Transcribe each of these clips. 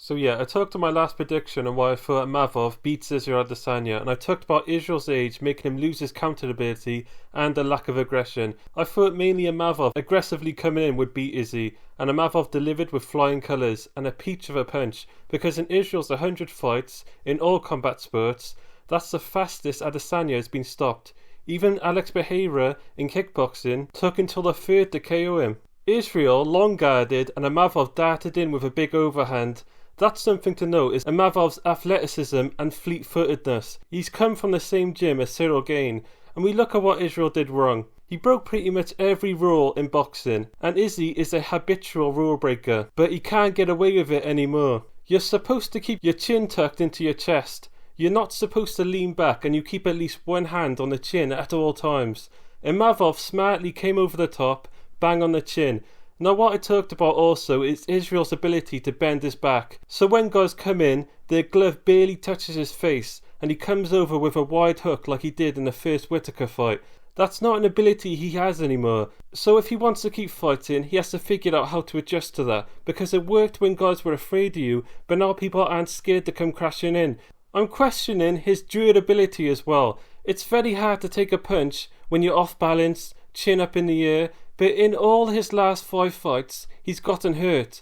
So yeah, I talked to my last prediction on why I thought Imavov beats Izzy or Adesanya, and I talked about Israel's age making him lose his counter ability and a lack of aggression. I thought mainly Imavov aggressively coming in would beat Izzy, and Imavov delivered with flying colours and a peach of a punch, because in Israel's 100 fights in all combat sports, that's the fastest Adesanya has been stopped. Even Alex Pereira in kickboxing took until the third to KO him. Israel long guarded and Imavov darted in with a big overhand. That's something to note is Imavov's athleticism and fleet-footedness. He's come from the same gym as Cyril Gane, and we look at what Israel did wrong. He broke pretty much every rule in boxing, and Izzy is a habitual rule breaker, but he can't get away with it anymore. You're supposed to keep your chin tucked into your chest. You're not supposed to lean back, and you keep at least one hand on the chin at all times. Imavov smartly came over the top, bang on the chin. Now what I talked about also is Israel's ability to bend his back. So when guys come in, their glove barely touches his face and he comes over with a wide hook like he did in the first Whittaker fight. That's not an ability he has anymore. So if he wants to keep fighting, he has to figure out how to adjust to that, because it worked when guys were afraid of you, but now people aren't scared to come crashing in. I'm questioning his durability as well. It's very hard to take a punch when you're off balance, chin up in the air, but in all his last 5 fights, he's gotten hurt.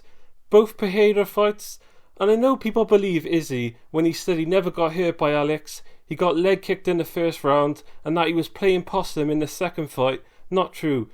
Both Pereira fights, and I know people believe Izzy when he said he never got hurt by Alex, he got leg kicked in the first round, and that he was playing possum in the second fight. Not true.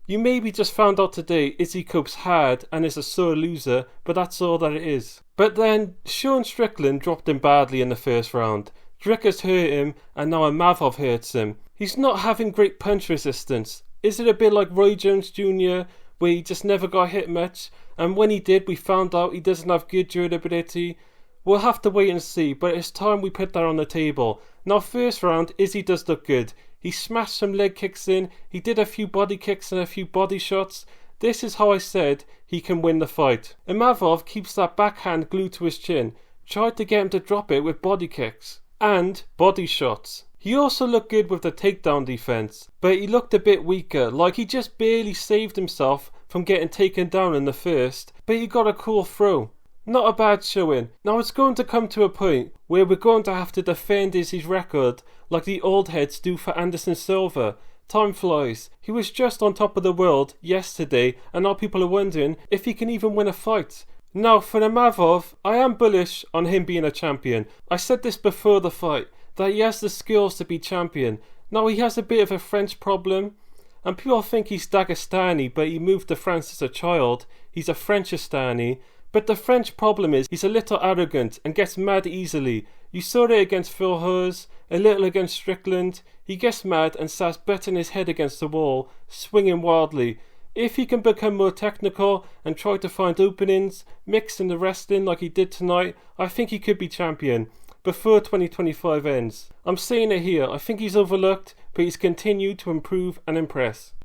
You maybe just found out today Izzy copes hard and is a sore loser, but that's all that it is. But then, Sean Strickland dropped him badly in the first round. Dricker's hurt him, and now Imavov hurts him. He's not having great punch resistance. Is it a bit like Roy Jones Jr., where he just never got hit much, and when he did we found out he doesn't have good durability? We'll have to wait and see, but it's time we put that on the table. Now first round, Izzy does look good. He smashed some leg kicks in, he did a few body kicks and a few body shots. This is how I said he can win the fight. Imavov keeps that backhand glued to his chin, tried to get him to drop it with body kicks and body shots. He also looked good with the takedown defense, but he looked a bit weaker, like he just barely saved himself from getting taken down in the first, but he got a cool throw. Not a bad showing. Now it's going to come to a point where we're going to have to defend Izzy's record like the old heads do for Anderson Silva. Time flies. He was just on top of the world yesterday, and now people are wondering if he can even win a fight. Now for Imavov, I am bullish on him being a champion. I said this before the fight, that he has the skills to be champion. Now he has a bit of a French problem, and people think he's Dagestani, but he moved to France as a child. He's a Frenchistani, but the French problem is he's a little arrogant and gets mad easily. You saw it against Phil Hurst, a little against Strickland. He gets mad and starts betting his head against the wall, swinging wildly. If he can become more technical and try to find openings, mix in the wrestling like he did tonight, I think he could be champion before 2025 ends. I'm saying it here, I think he's overlooked, but he's continued to improve and impress.